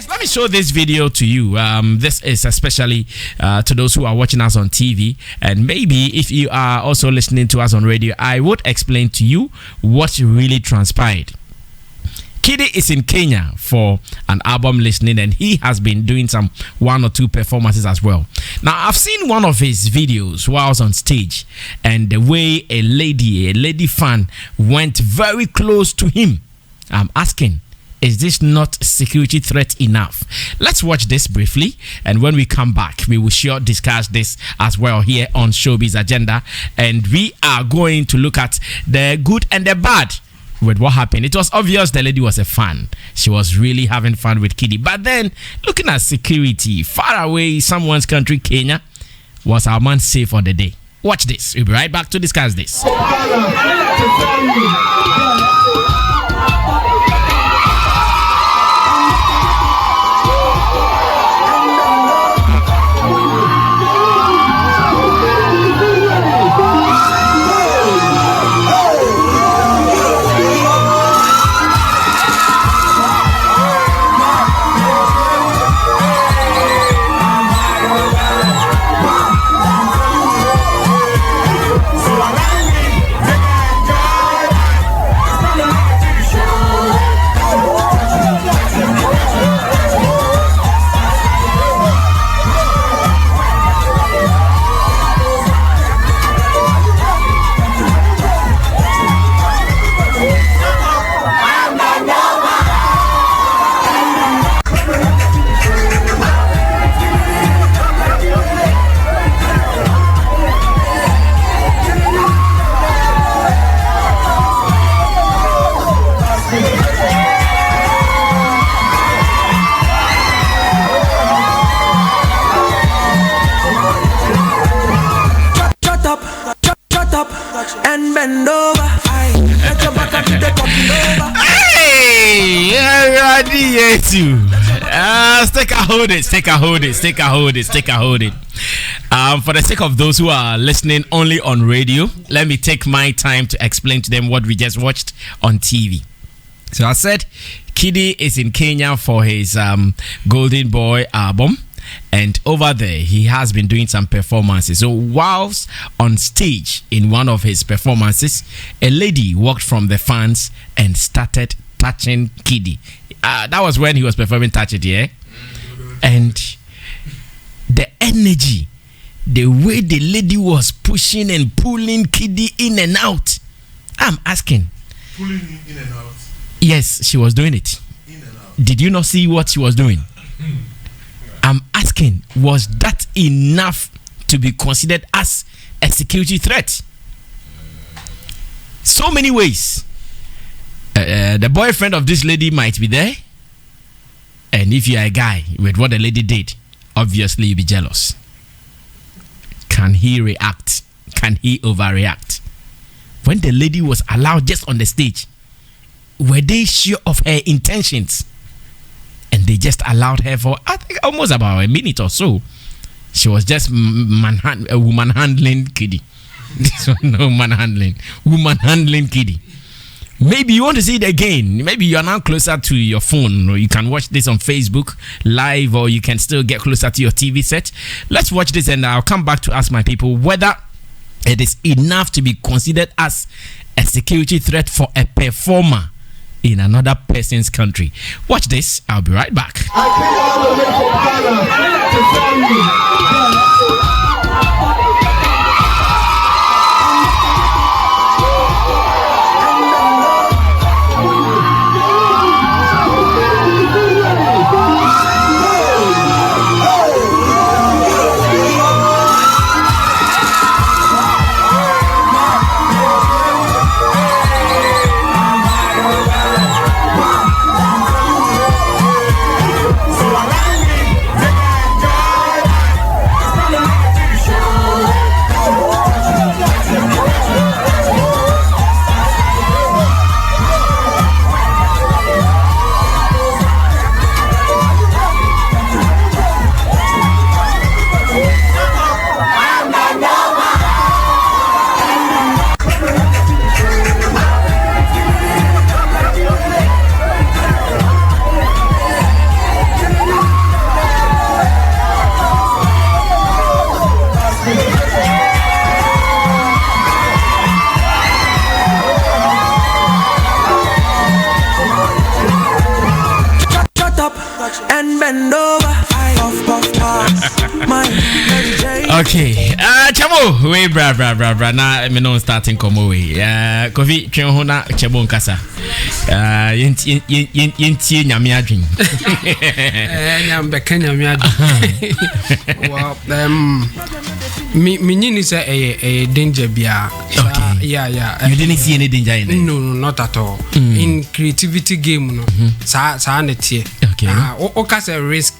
Let me show this video to you. This is especially to those who are watching us on TV, and maybe if you are also listening to us on radio, I would explain to you what really transpired. KiDi is in Kenya for an album listening, and he has been doing some 1 or 2 performances as well. Now, I've seen one of his videos whilst on stage, and the way a lady fan went very close to him. I'm asking, is this not security threat enough? Let's watch this briefly, and when we come back, we will sure discuss this as well here on Showbiz Agenda, and we are going to look at the good and the bad with what happened. It was obvious the lady was a fan. She was really having fun with KiDi. But then, looking at security, far away, someone's country, Kenya, was our man safe on the day? Watch this. We'll be right back to discuss this. And bend over. Let your back to the over. Hey, stick a hold it. For the sake of those who are listening only on radio, let me take my time to explain to them what we just watched on TV. So I said KiDi is in Kenya for his Golden Boy album. And over there, he has been doing some performances. So whilst on stage in one of his performances, a lady walked from the fans and started touching KiDi. That was when he was performing Touch It, yeah? And the energy, the way the lady was pushing and pulling KiDi in and out. I'm asking. Pulling him in and out? Yes, she was doing it. In and out. Did you not see what she was doing? I'm asking, was that enough to be considered as a security threat? So many ways. The boyfriend of this lady might be there. And if you're a guy with what the lady did, obviously you'll be jealous. Can he react? Can he overreact? When the lady was allowed just on the stage, were they sure of her intentions? And they just allowed her for, I think, almost about a minute or so. She was just woman handling KiDi. So no man handling. Woman handling KiDi. Maybe you want to see it again. Maybe you are now closer to your phone, or you can watch this on Facebook live, or you can still get closer to your TV set. Let's watch this, and I'll come back to ask my people whether it is enough to be considered as a security threat for a performer in another person's country. Watch this. I'll be right back. and bend over. Puff, puff, pass. My Mary J. Okay. Chamo, we bra. Na me no starting come away. Kofi twen ho na chebo nkasa. Yentie nyame adwen. Nyam be nyame adwen. Well, me nyini say a danger bia. Okay. Yeah. You didn't see any danger in it? No, not at all. In creativity game no. Sa na tie. Okay. O ka say risk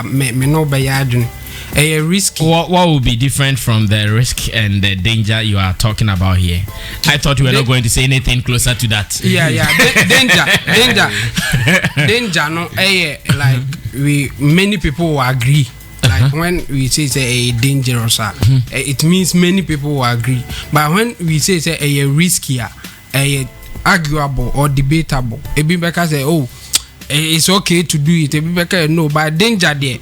me no be adwen. A risk. What would be different from the risk and the danger you are talking about here? I thought you were not going to say anything closer to that. Yeah. Danger. No, like many people will agree. Like when we say a dangerous, it means many people will agree. But when we say a riskier, a arguable or debatable, a bit because say it's okay to do it. A bit because no, but danger there,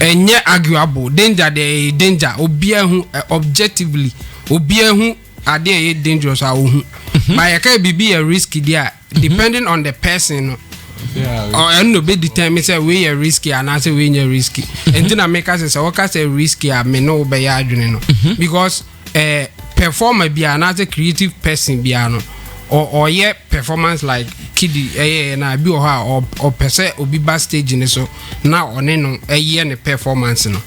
and yeah, arguable danger there, danger. Obia who objectively, obia who are there dangerous. But it can be a risky there, depending on the person. Or no be determine say we are risky and I say we are risky. And then I make us say what say risky I may no be no. Because performer be another creative person be no or yeah performance like KiDi and I be or per se or be backstage in so now on no a performance no.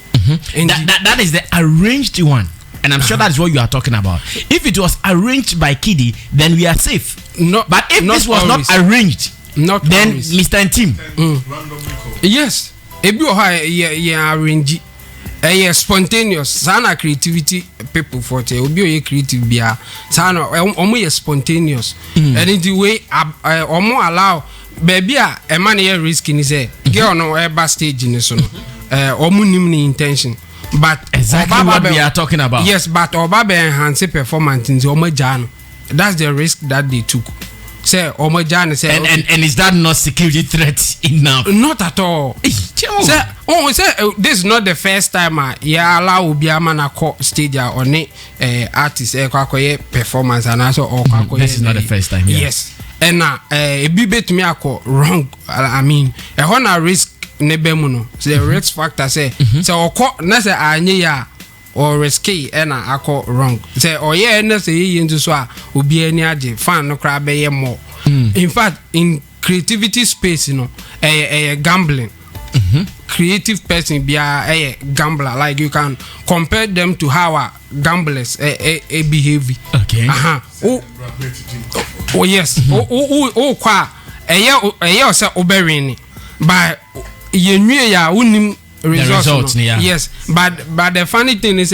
And that is the arranged one. And I'm sure that is what you are talking about. If it was arranged by KiDi, then we are safe. No, but if this was always. not arranged, not then always. Mr. and Tim. Yes. Ebi arrange. Spontaneous. Sana creativity people for te. Obi creative bia. Sana omo spontaneous. And in the way omo allow baby a man risky ni say. Girl no eba stage ni so no. Omo nim ni intention. But exactly what we are talking about. Yes, but Obabe enhance performance in the Omajano. That's the risk that they took. Say Omajano say and is that not security threat enough? Not at all. Say this is not the first time allow Obiama na stage on artist performance and also this is not the first time. Yes. And a bit to me wrong. I mean a risk nebemuno. So the risk factor say so na say anye ya or risky and I wrong. Say na say into so obi ani age fan no cry be more. In fact, in creativity space, gambling. Creative person be a gambler. Like you can compare them to how gamblers behave. Okay. Oh yes. Kwa say oberini. But ya unim results. Yes. But the funny thing is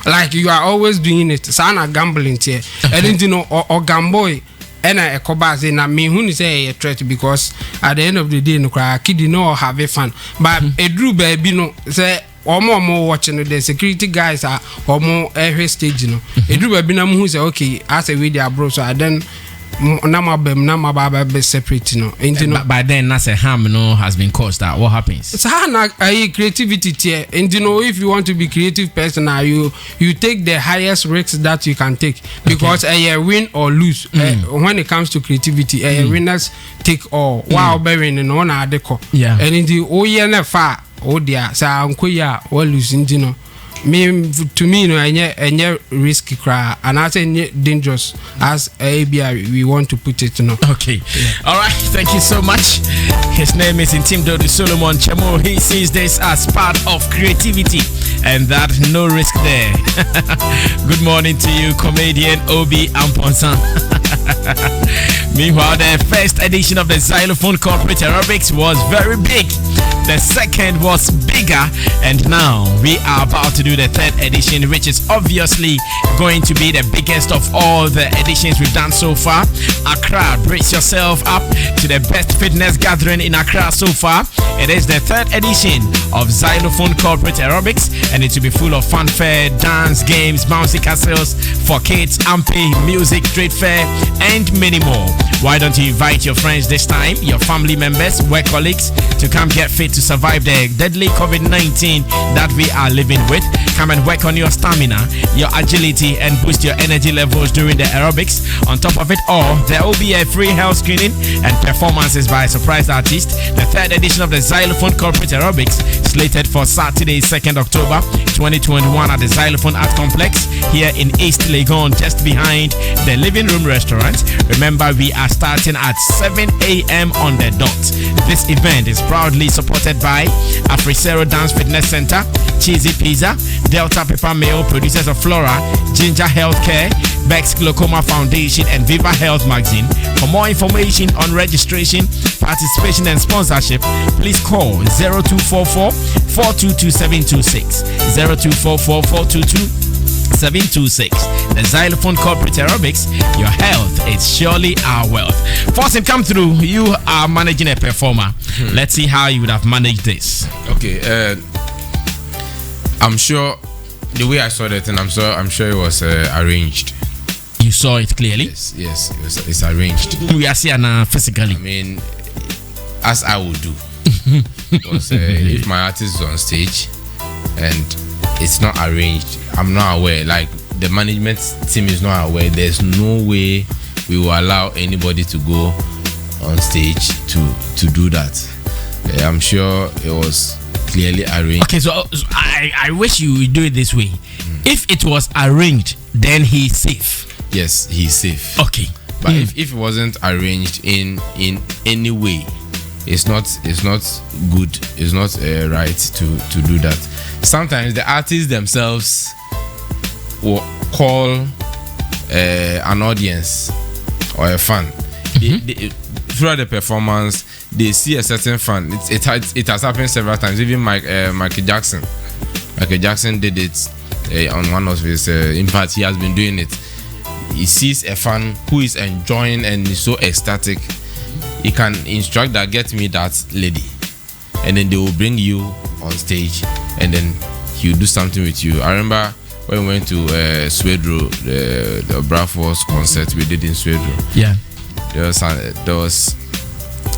like you are always doing it. Sana gambling here. And you know or gamboy and a cobas in a me who say a threat because at the end of the day no cry KiDi no have a fun. But a Drew baby no say or more watching the security guys are or more every stage you know. A Drew baby no who say okay as a video bro so I then nama baba separate no. By then that's a harm no has been caused. That what happens? It's creativity tier. And you know if you want to be creative person now you take the highest risks that you can take because win or lose when it comes to creativity winners take all wow bearing and on adeko. Yeah. And in the far dear sa ankoya or losing you me to me no any risky cry and I say dangerous as ABI we want to put it no. Okay. Yeah. All right, thank you so much. His name is Intimdo de Solomon Chemo. He sees this as part of creativity and that no risk there. Good morning to you, comedian Obi Amponsan. Meanwhile, the first edition of the Xylophone Corporate Aerobics was very big. The second was bigger, and now we are about to do the third edition, which is obviously going to be the biggest of all the editions we've done so far. Accra, brace yourself up to the best fitness gathering in Accra so far. It is the third edition of Xylophone Corporate Aerobics, and it will be full of fanfare, dance, games, bouncy castles for kids, ampy, music, trade fair, and many more. Why don't you invite your friends this time, your family members, work colleagues, to come get fit to survive the deadly COVID-19 that we are living with. Come and work on your stamina, your agility, and boost your energy levels during the aerobics. On top of it all, there will be a free health screening and performances by a surprise artist. The third edition of the Xylophone Corporate Aerobics slated for Saturday, 2nd October 2021 at the Xylophone Art Complex here in East Legon, just behind the Living Room Restaurant. Remember, we are starting at 7 a.m. on the dot. This event is proudly supported by Afrisero Dance Fitness Center, Cheesy Pizza, Delta Pepper Mail, producers of Flora, Ginger Healthcare, Bex Glaucoma Foundation, and Viva Health Magazine. For more information on registration, participation, and sponsorship, please call 0244 422 726 0244 422 726. The Xylophone Corporate Aerobics, your health is surely our wealth. Fortune, come through. You are managing a performer. Let's see how you would have managed this. Okay, I'm sure the way I saw that, and I'm sure it was arranged. You saw it clearly? Yes, it's arranged. We are seeing physically. I mean, as I would do. Because if my artist is on stage and it's not arranged, I'm not aware. Like, the management team is not aware. There's no way we will allow anybody to go on stage to do that. I'm sure it was clearly arranged. Okay, so I wish you would do it this way. If it was arranged, then he's safe. Yes, he's safe. Okay. But if it wasn't arranged in any way, it's not good. It's not right to do that. Sometimes the artists themselves will call an audience or a fan. They, throughout the performance, they see a certain fan. It has happened several times. Even Michael Jackson did it on one of his. In fact, he has been doing it. He sees a fan who is enjoying and is so ecstatic. He can instruct that, get me that lady, and then they will bring you on stage, and then he will do something with you. I remember when we went to Swedro, the Braforce concert we did in Swedro. Yeah, there was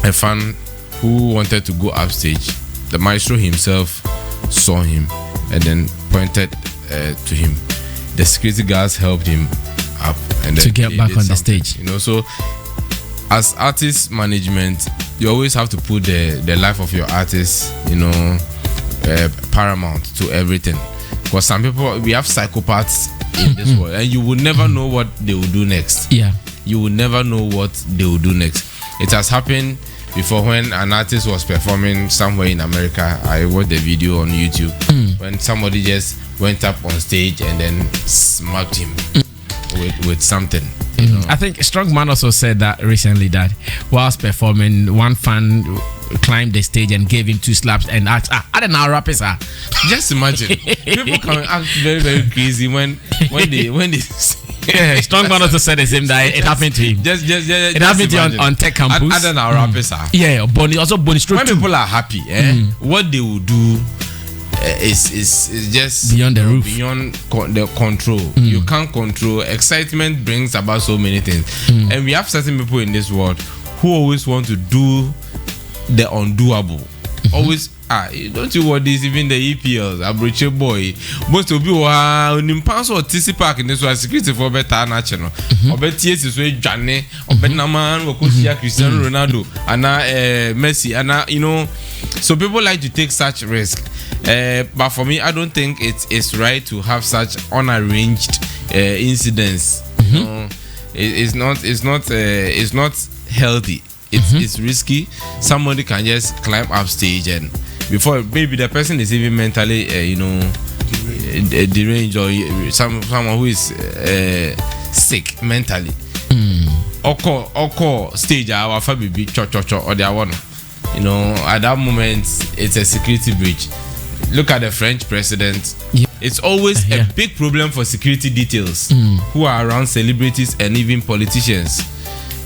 a fan who wanted to go upstage. The maestro himself saw him and then pointed to him. The security guards helped him up and then to get back on the stage. You know, so as artist management, you always have to put the life of your artist, paramount to everything. Because some people, we have psychopaths in this world, and you will never know what they will do next. Yeah, you will never know what they will do next. It has happened before when an artist was performing somewhere in America. I watched the video on YouTube when somebody just went up on stage and then smacked him with something. You know? I think Strongman also said that recently, that whilst performing, one fan climbed the stage and gave him 2 slaps and asked, I don't know, rappers are. Just imagine. People can act very, very crazy when they yeah, Strongman also said the same, that it happened to him. It happened to him on Tech Campus. I don't know, rappers are. Yeah, Bonnie also Bonnie Stroke. When people are happy, what they will do is just beyond the roof, beyond the control. You can't control. Excitement brings about so many things, and we have certain people in this world who always want to do the undoable. Always, don't you want this? Even the EPLs, Abroche boy, most of you are in Impanso or TC Park in this one security for better national. Or better is way Johnny, or Benaman, or Cristiano Ronaldo, and Messi, and so people like to take such risk. But for me, I don't think it is right to have such unarranged incidents. It's not healthy. It's risky. Somebody can just climb up stage, and before maybe the person is even mentally deranged, or someone who is sick mentally. Oko stage our baby cho or the one. At that moment it's a security breach. Look at the French president. It's always a big problem for security details who are around celebrities and even politicians.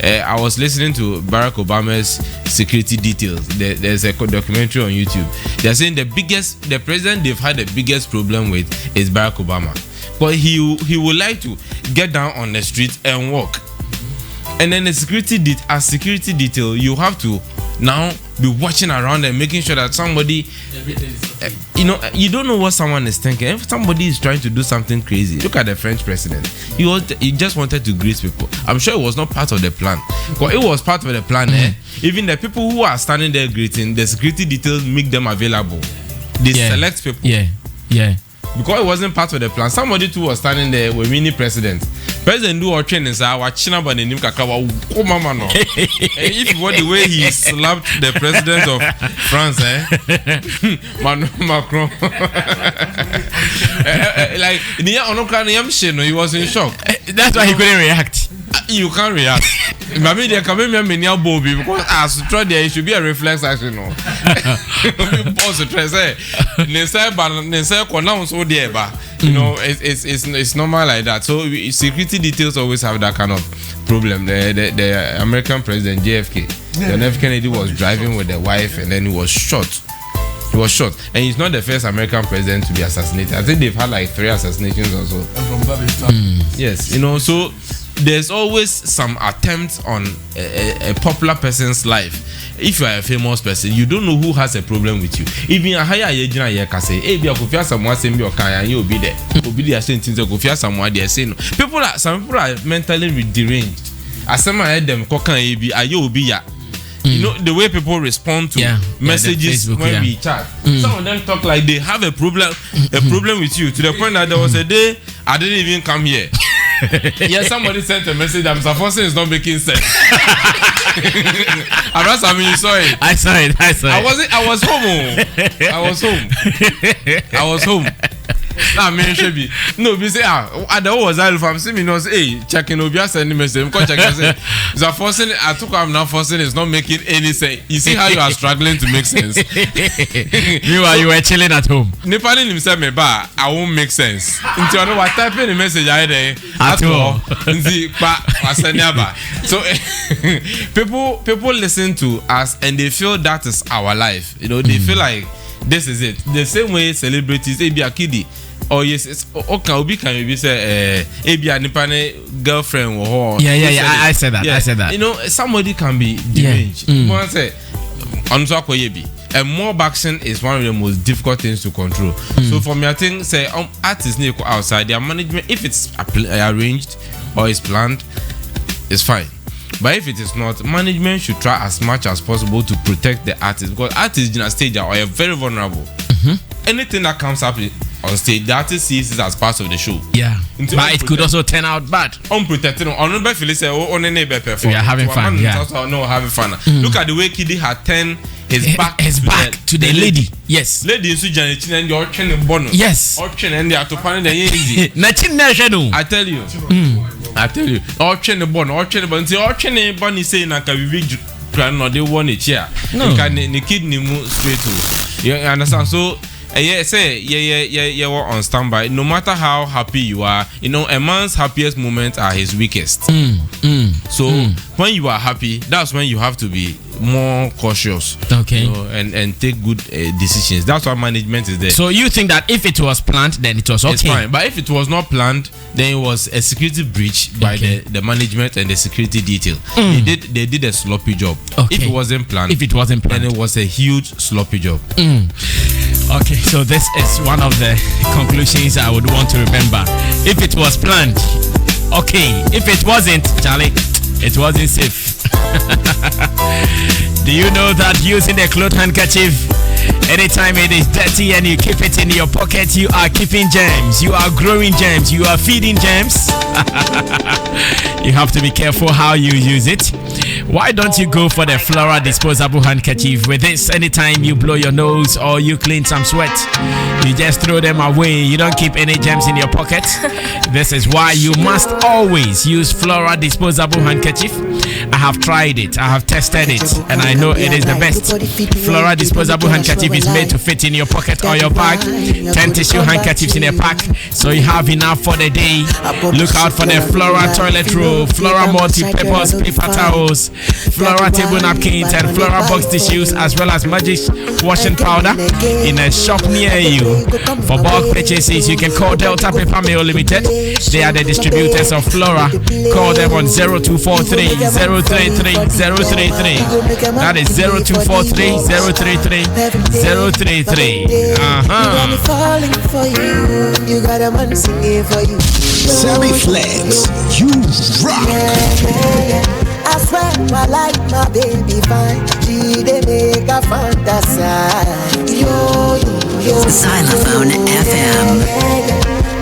I was listening to Barack Obama's security details. There's a documentary on YouTube. They're saying the president they've had the biggest problem with is Barack Obama, but he would like to get down on the street and walk. And then the security detail, you have to now be watching around and making sure that somebody, you don't know what someone is thinking. If somebody is trying to do something crazy, look at the French president. He just wanted to greet people. I'm sure it was not part of the plan. Because it was part of the plan. Even the people who are standing there greeting, the security details make them available. They select people. Yeah. Because it wasn't part of the plan. Somebody too was standing there with mini president. President do our training, sir. Watching about the name Kakawa. Oh, mama, no. If you want the way he slapped the president of France, Macron. Like, he was in shock. That's why he couldn't react. You can't react. Maybe there can be a mini Bobby because as to try there, it should be a reflex action. No, pause to try say. It's normal like that. So security details always have that kind of problem. The American president JFK, John F. Kennedy was driving with the wife and then he was shot. He was shot, and he's not the first American president to be assassinated. I think they've had like 3 assassinations or so. And from that they start. Yes, so there's always some attempt on a popular person's life. If you are a famous person, you don't know who has a problem with you. Even a higher age, you can say, "Hey, be a coffee, someone send me your car, and you'll be there." Will be there saying things like coffee, someone there saying, some people are mentally deranged. As some heard them, cocan, you be ya. You know the way people respond to messages Facebook, when we chat. Some of them talk like they have a problem with you, to the point that there was a day I didn't even come here. Somebody sent a message that Mr. Fossen is not making sense. I mean, you saw it. I saw it. I was home. Nah, man, should be. No, we say, I don't was Zylofon. See me, no, say, checking Obia sending message. Because check, I say, Mr. Fossen, I took I'm now Fossen is not making any sense. You see how you are struggling to make sense. You were chilling at home. Nepali himself, me ba, I won't make sense. Until I know what typing the message I there at all. So people listen to us and they feel that is our life. They feel like this is it. The same way celebrities, Abia KiDi, or yes, it's okay. Can you say Abia Nipane girlfriend or I said that. Somebody can be deranged. One say, and mob action is one of the most difficult things to control. So for me, I think say artists need to go outside their management. If it's arranged or it's planned, it's fine. But if it is not, management should try as much as possible to protect the artist, because artists in a stage are very vulnerable. Anything that comes up on stage, the artist sees it as part of the show. Yeah, but it could also turn out bad. Unprotected. We are having fun. Having fun. Look at the way KiDi had turned his back to the lady. Yes. Lady in Sujan and you're training bonus. Yes. Option and they are to find the easy. I tell you. Option the bonus. Option the bonus saying that we plan or they want it here. You can the kidney move straight to. You understand? So we're on standby. No matter how happy you are, a man's happiest moments are his weakest. So when you are happy, that's when you have to be more cautious. Okay. And take good decisions. That's why management is there. So you think that if it was planned, then it was okay? It's fine. But if it was not planned, then it was a security breach by the management and the security detail. They did a sloppy job. Okay. If it wasn't planned, then it was a huge sloppy job. Okay, so this is one of the conclusions I would want to remember. If it was planned, okay. If it wasn't, Charlie, it wasn't safe. Do you know that using a cloth handkerchief anytime it is dirty and you keep it in your pocket, you are keeping germs, you are growing germs, you are feeding germs? You have to be careful how you use it. Why don't you go for the Flora disposable handkerchief? With this, anytime you blow your nose or you clean some sweat, you just throw them away. You don't keep any germs in your pocket. This is why you must always use Flora disposable handkerchief. I have tried it, I have tested it, and I know it is the best. Flora disposable handkerchief handkerchief is made to fit in your pocket or your bag. 10 tissue handkerchiefs in a pack, so you have enough for the day. Look out for the Flora toilet roll, Flora multi-purpose paper towels, Flora table napkins, and Flora box tissues, as well as Magic washing powder in a shop near you. For bulk purchases, you can call Delta Paper Mail Limited. They are the distributors of Flora. Call them on 0243 033 033. That is 0243 033 033. I'm falling for you. You got a man singing for you. Sammy Flex, you rock. I swear I like my baby fine. She dey make a fantasize. Yo. Xylophone FM.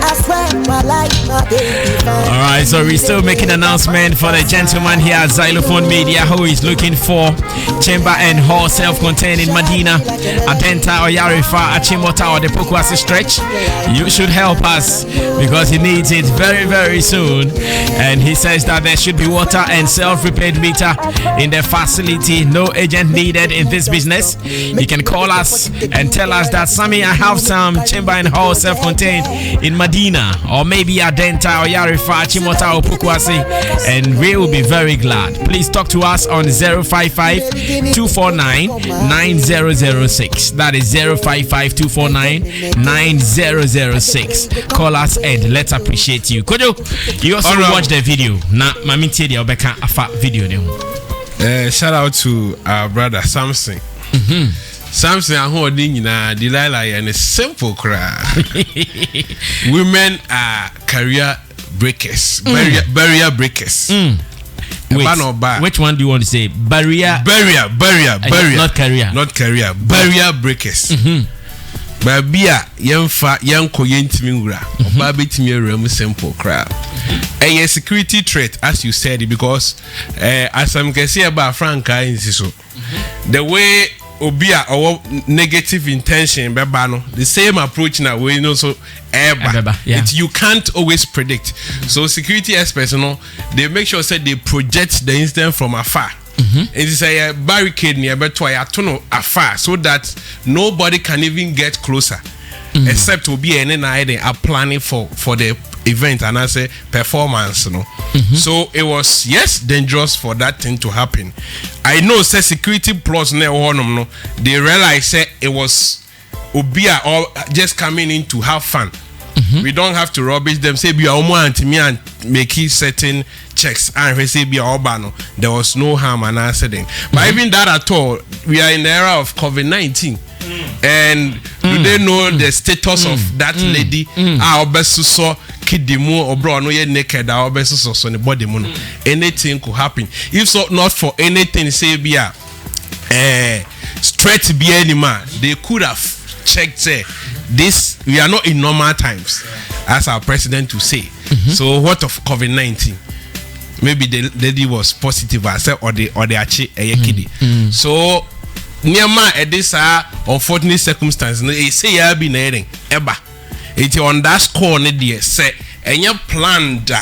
I swear I like my baby fine. Alright, so we're still making an announcement for the gentleman here at Zylofon Media who is looking for chamber and hall self-contained in Medina, Adenta or Yarifa, Achimota or the Pokwasi stretch. You should help us because he needs it very, very soon. And he says that there should be water and self-repaired meter in the facility. No agent needed in this business. You can call us and tell us that, Sammy, I have some chamber and hall self-contained in Medina, or maybe Adenta or Yarifa, Chimota or Pokwasi, and we will be very glad. Please talk to us on 055 249 9006. That is 055 249 9006. Call us and let's appreciate you. Kojo, you also watch the video. Na mami tie the obeka afa video ne. Shout out to our brother Samson. Samson and holding in a Delilah and a simple cry. Women are career breakers, barrier breakers. Wait, which one do you want to say? Barrier, not career. Not career, barrier breakers. Babia yemfa yanko yentimingura oba betimi rem simple crap. A security threat, as you said, because as I'm can say about Franca in so the way obia or negative intention bebano, the same approach now we know so you can't always predict. So security experts, they make sure say they project the incident from afar. It is a barricade near Betway afar so that nobody can even get closer. Except to be any night they are planning for the event and I say performance, So it was dangerous for that thing to happen. I know say security plus they realized say it was Obia or just coming in to have fun. We don't have to rubbish them. Say be and me and make certain checks and say be there was no harm and accident. But even that at all, we are in the era of COVID-19. And do they know the status of that lady? Our best so KiDi or bro no yet naked. Our best so on the body moon. Anything could happen. If so, not for anything, say be straight be any man. They could have checked say this. We are not in normal times, as our president to say. So what of COVID-19? Maybe the lady was positive herself or the achi KiDi. So Niama at this unfortunate circumstance, they say ya be needing eba. It's on that score near say and your plan da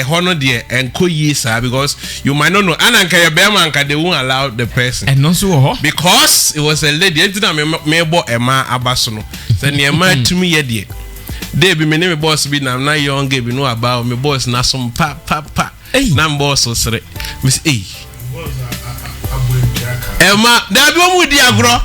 honor dear and co-year because you might not know Ananka Bemanka they won't allow the person and not so because it was a lady mebo Emma Abasono. Then your man to me yet. They be my name boss be now not young give you know about me boss na some pa nam boss so say Miss Emma that one with the agro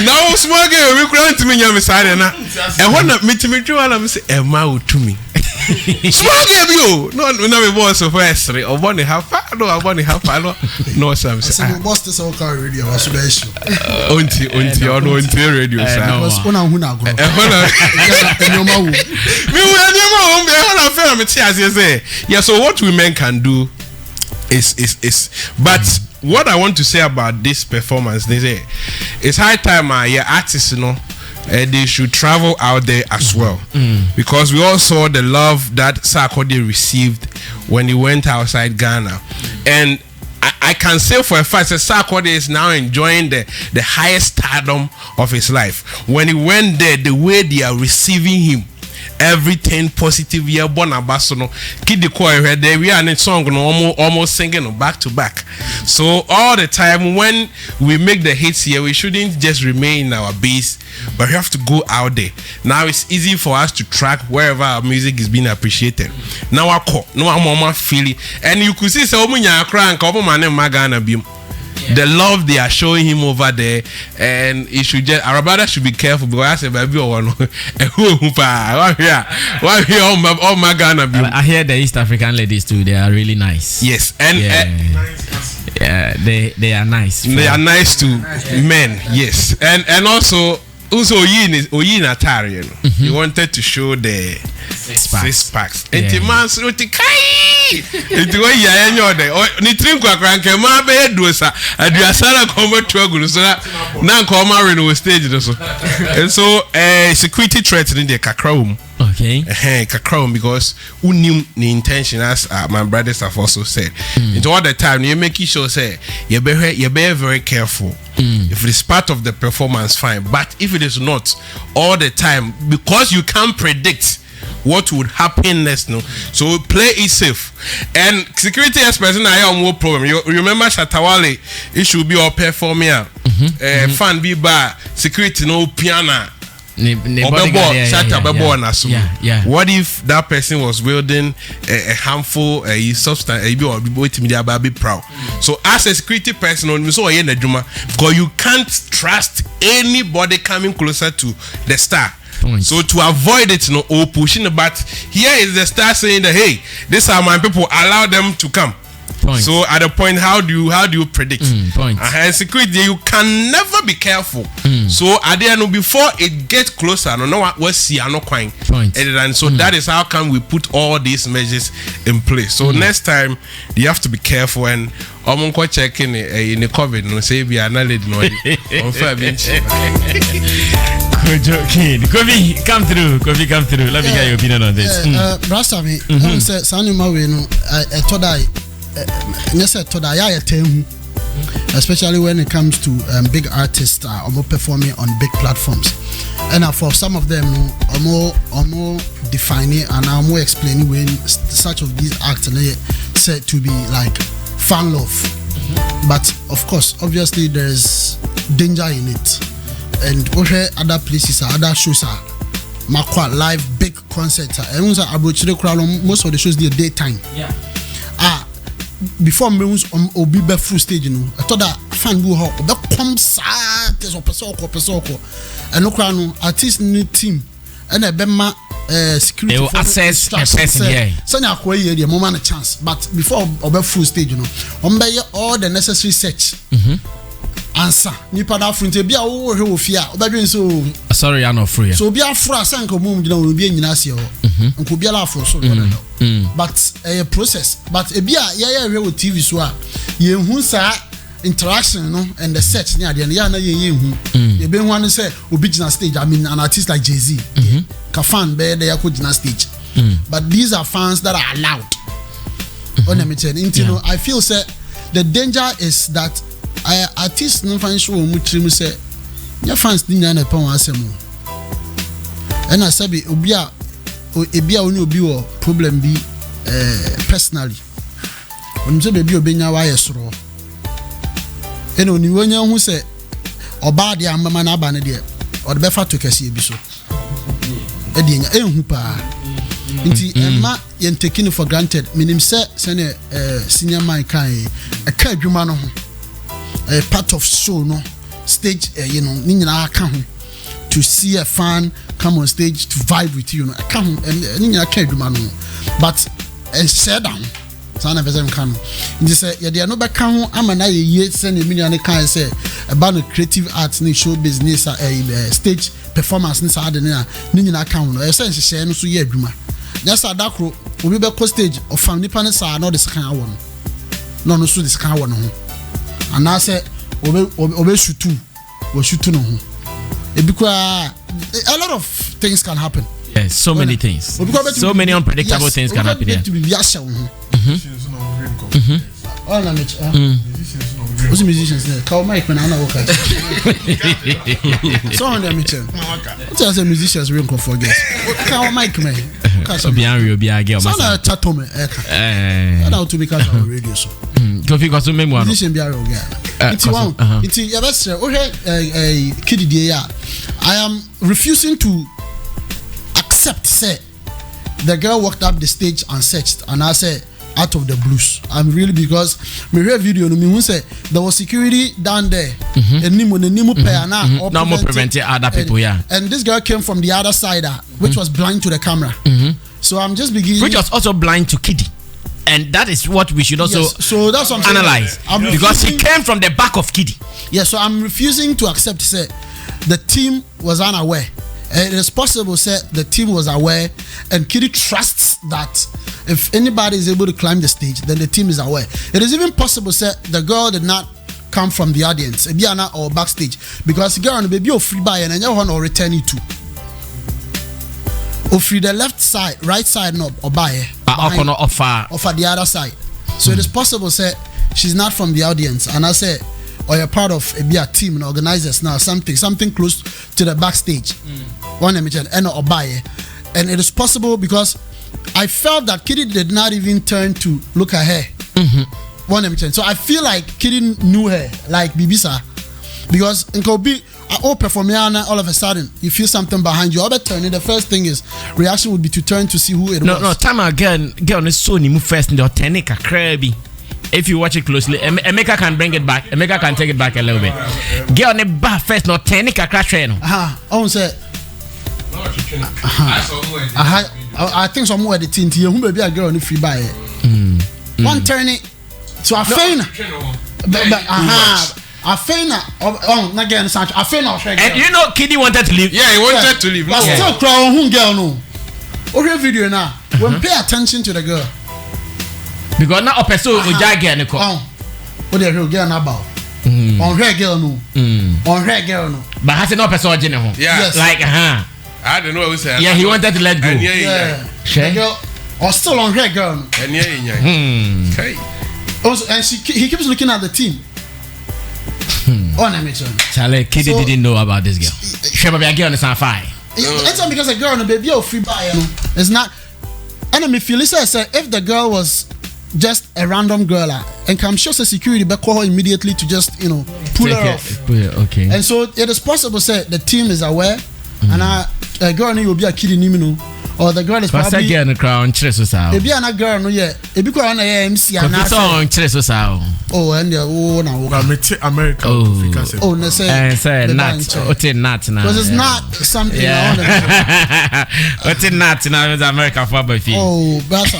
now small girl we grant me nyam sare na e hona metimi wala me say Emma to me small girl you no me boss so first or boni half no some say boss this all car radio was be issue onti radio sir because una huna agro e hona enyoma wu me enyoma me hona fair me tia say yeah. So what women can do is but what I want to say about this performance, they say it's high time artists, they should travel out there as well, because we all saw the love that Sarkodie received when he went outside Ghana, and I can say for a fact that Sarkodie is now enjoying the highest stardom of his life. When he went there, the way they are receiving him everything positive year born abaso no KiDi Koi there we are in song no almost singing no back to back. So all the time when we make the hits here, we shouldn't just remain in our base, but we have to go out there. Now it's easy for us to track wherever our music is being appreciated. Now I call no I'm feeling, and you could see so many crying couple man in Magana beam. The love they are showing him over there, and he should just our brother should be careful because I said baby or no all my Ghana. I hear the East African ladies too, they are really nice. Yes, and yeah, they are nice. They are nice to men, yes. And also Oyin Atari, he wanted to show the six packs. And the man said, "It was ya enyo de. Ni trim kwa kranke ma be dosa. Aduasara come to so na come on stage so. And so security threat in the kakrom. Okay. Kakrom because who knew the intention as my brothers have also said. It's all the time you make sure say you be very careful. If it is part of the performance, fine. But if it is not, all the time, because you can't predict what would happen next, no. So play it safe. And security experts I have more problem. You remember Shatawale? It should be all performing. Fan be bar security no piano. What if that person was wielding a harmful substance? Be proud. So as a security person, because you can't trust anybody coming closer to the star. So to avoid it, pushing the but here is the star saying that hey, these are my people, allow them to come. So at a point, how do you predict? And security, you can never be careful. So at the end, before it gets closer, no what see are not quite. And so that is how come we put all these measures in place. So next time you have to be careful and I'm going checking in the COVID. No say we are not letting no. Kofi, come through. Let me get your opinion on this. Brasa me, say Sanima we no especially when it comes to big artists performing on big platforms, and for some of them more defining and more explaining when such of these acts said to be like fan love, but of course obviously there's danger in it, and other places other shows are Makwa live big concerts and most of the shows the daytime. Before me obi be full stage I thought that fan bu ho be come sa teso pesoko and no kra no artist ni team and e be ma security for access person here so na akwa here the moment a chance, but before obe full stage be all the necessary search answer nipa da front e bia wo hwe wo fia obadwen so sorry I no free so bia afro asanka mum gina wo bia nyina se ho nko bia la afro so but a process but e bia ya hwe wo TV so a ye hu sa interaction no and the search ni ade na ye hu ye be hu an say obi gina stage. I mean an artist like Jay-Z ka fan be there ko gina stage but these are fans that are allowed on me tell you I feel say the danger is that artists no fan show mu trim say your fans din na pon asem and I sabi obi a oni obi wo problem bi personally oni say baby obenya wa yesoro and oni wonya hu say oba de amama na aba ne de o de be fa to kese bi so e de nya enhu pa nti emma yen taking for granted minim say sene senior man kan e ka adwuma no ho a part of show no stage ni nyina aka ho to see a fan come on stage to vibe with you aka ho ni nyina ka adwuma no but said down sana person kan nti say ye de no be ka ho amana ye say na mini an kan say about the creative arts ni show business stage performance ni sa de ni nyina aka ho no e say nhye no so ye adwuma just adakro obi be ko stage of fan nipa ne sa no de scan awon no so de scan awon ho and I say obe shoot no ho a lot of things can happen. Yes, so many things, so many unpredictable things can happen here. Who's the musicians there? Call Mike when I know what. So on them, Mitchell. What else the musicians we don't forget? Call Mike man. So be girl. So na chat to me. And how to be catch on radio so. Kofi ko so memo. Musician be a real guy. It's one. It's ya best. KiDi ya. I am refusing to accept say the girl walked up the stage and searched and I said out of the blues. I'm really because me hear video no me who say there was security down there and nimu pair now no more preventing other people and this girl came from the other side which was blind to the camera. So I'm just beginning which was also blind to KiDi. And that is what we should also so that's what I'm analyze because he came from the back of KiDi. Yeah, so I'm refusing to accept say the team was unaware. It is possible say the team was aware and KiDi trusts that if anybody is able to climb the stage, then the team is aware. It is even possible say the girl did not come from the audience, or backstage, because the girl on the baby free by and you want to return it to. Or free the left side, right side, no, or by or far the other side. So it is possible say she's not from the audience, and I say, or you're part of a team and organizers now, something close to the backstage. One and or buy, and it is possible because I felt that KiDi did not even turn to look at her. One and so I feel like KiDi knew her, like Bibisa, because in Kobe, all all of a sudden you feel something behind you. Turning, the first thing is reaction would be to turn to see who it was. No, time again, girl is so move first in the Tenica crabby. If you watch it closely, Emeka can bring it back. Emeka can take it back a little bit. Girl on the bar first, no Tenica crash. Oh, say. I think somewhere the team here, who may be a girl on the free buy. One turn it to a feina. A feina. Oh, again, Sancho. A feina. And you know, KiDi wanted to leave. Yeah, he wanted to leave. But still, crowd who girl no. Okay, video now. When pay attention to the girl. Because now, a person will jag again. What the real girl about? On her girl no. On her girl no. But has no person general. Yes. Like I don't know what he said. Yeah, he wanted to let go. Yeah. Girl, or still on her girl. And okay. Also, and he keeps looking at the team. On Emerson. Charlie, KiDi didn't know about this girl. She be a girl on the fire. It's not because a girl on the baby or free buy. It's not. And I mean, feel say if the girl was just a random girl, and I'm sure the security back call her immediately to just pull her off. Okay. And so it is possible say the team is aware, and a girl will be a KiDi nimino, or the girl is probably. Girl in the crowd, Maybe a girl no yeah. Maybe go on a MC and oh and now America. Oh, no say not because it's not something. What's it not now? America for baby. Oh, that's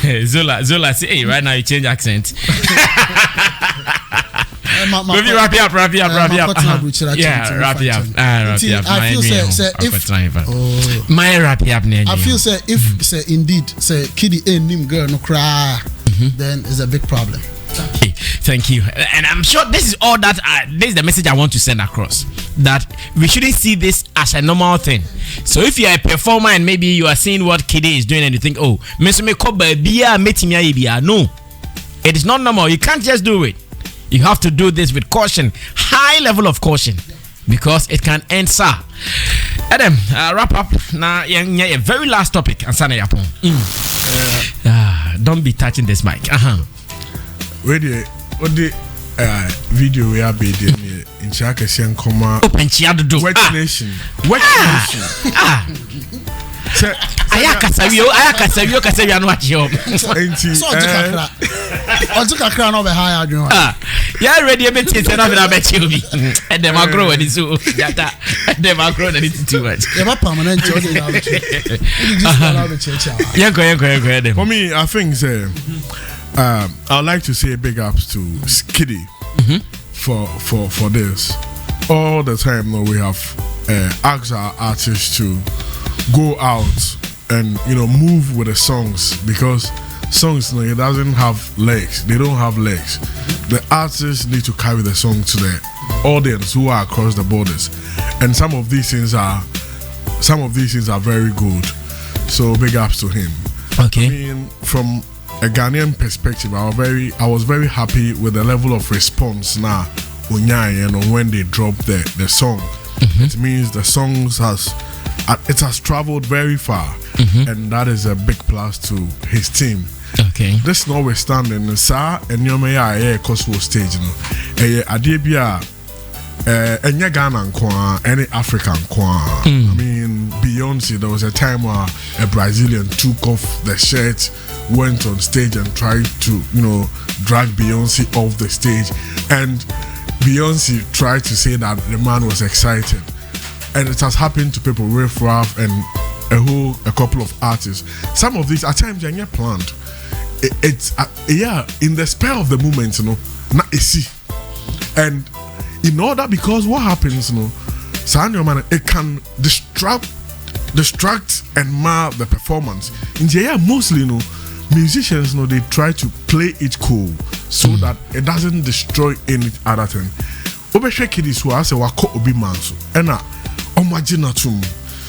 a Zola say hey, right now you change accent. Maybe wrap it up. Yeah, wrap it up. I feel say if my wrap it up. I feel say if say indeed say KiDi nim girl no cry, then it's a big problem. Okay, thank you. And I'm sure this is all that this is the message I want to send across, that we shouldn't see this as a normal thing. So if you're a performer and maybe you are seeing what KiDi is doing and you think, oh, no, it is not normal. You can't just do it. You have to do this with caution, high level of caution, because it can end sour. Adam, wrap up now. A very last topic. Don't be touching this mic. Radio, what the video we are being in Chaka Sian Coma. Open Chiado. Wet Nation. Wet Nation. Ayakasavio, Kasavio, watch you. I took a crown over high. Yeah, ready a bit. It's enough. I bet you. And them are growing. It's so them are growing. It's too much. You're permanent. For me, I think I'd like to say big ups to KiDi for this. All the time, we have asked our artists to go out and move with the songs, because songs it doesn't have legs. They don't have legs. The artists need to carry the song to the audience who are across the borders, and some of these things are very good. So big ups to him. Okay. I mean, from a Ghanaian perspective, I was very happy with the level of response now when they dropped the song. It means the songs has traveled very far, and that is a big plus to his team. Okay. This notwithstanding, sir, and you may Kosovo stage, Adebia, any Ghana any African I mean, Beyonce, there was a time where a Brazilian took off the shirt, went on stage and tried to, drag Beyonce off the stage, and Beyonce tried to say that the man was excited. And it has happened to people, Riff Raff and a couple of artists. Some of these at times are not planned. It's in the spur of the moment, not easy. And in order, because what happens, man, it can distract and mar the performance. In the mostly, musicians, they try to play it cool so that it doesn't destroy any other thing. KiDi was a wako obi manso,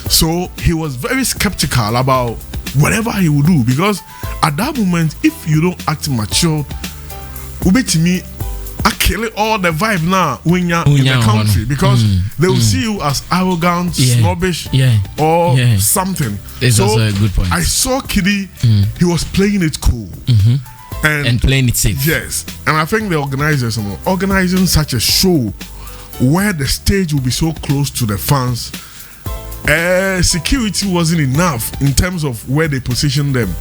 so he was very skeptical about whatever he would do, because at that moment, if you don't act mature, to me, I kill all the vibe now when you're in the country, because they will see you as arrogant, snobbish, or something. It's also a good point. I saw KiDi, he was playing it cool. And playing it safe. Yes. And I think the organizers, organizing such a show where the stage will be so close to the fans, security wasn't enough in terms of where they positioned them.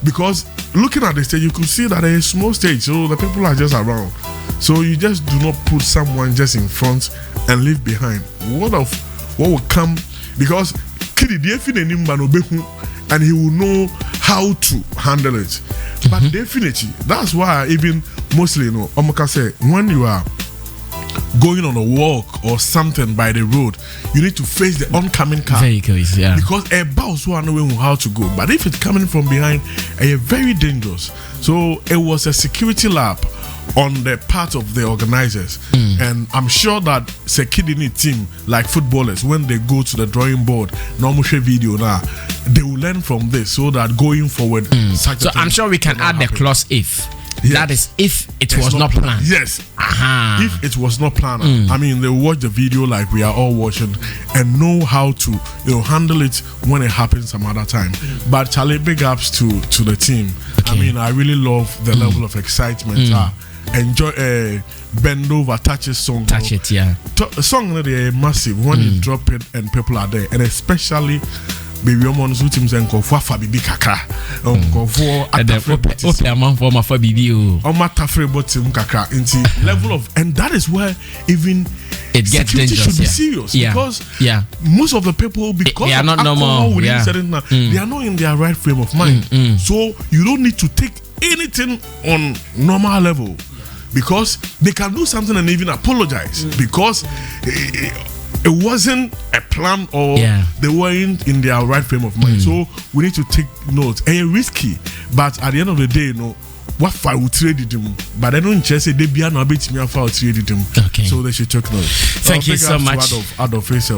Because looking at the stage, you could see that it's a small stage, so the people are just around. So you just do not put someone just in front and leave behind. What will come? Because KiDi definitely, and he will know how to handle it. But definitely, that's why even mostly, Omoka say, when you are going on a walk or something by the road, you need to face the oncoming car. Vehicles, yeah. Because a boss who know how to go. But if it's coming from behind, it's very dangerous. So it was a security lap on the part of the organizers. And I'm sure that KiDi team, like footballers, when they go to the drawing board, normal video now, they will learn from this so that going forward, so I'm sure we can add the clause if. Yes. That is if it was not planned. Yes. If it was not planned. I mean, they watch the video like we are all watching and know how to handle it when it happens some other time. But Charlie, big ups to the team. Okay. I mean, I really love the level of excitement. Enjoy Bend Over, Touch It song. Touch It, yeah. Song they massive when you drop it and people are there, and especially baby omon so teams and go for bibi kakra go for atafre man for my for bibi o ma tafre bottom kakra into level of, and that is where even it gets dangerous. Should be serious because most of the people, because they are not normal, they are not in their right frame of mind. So you don't need to take anything on normal level, because they can do something and even apologize because it wasn't a plan, or they weren't in their right frame of mind. So we need to take note. And risky, but at the end of the day, what fight will trade them? But I don't just say they be an bit me for trade them. Okay. So they should take note. Thank you so much. Out of face,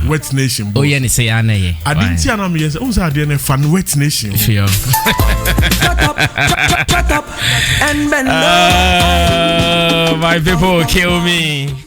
Wet Nation. Oh yeah, say I didn't see an yes. Also, I didn't fan Wet Nation. Shut up, and bend my people kill me.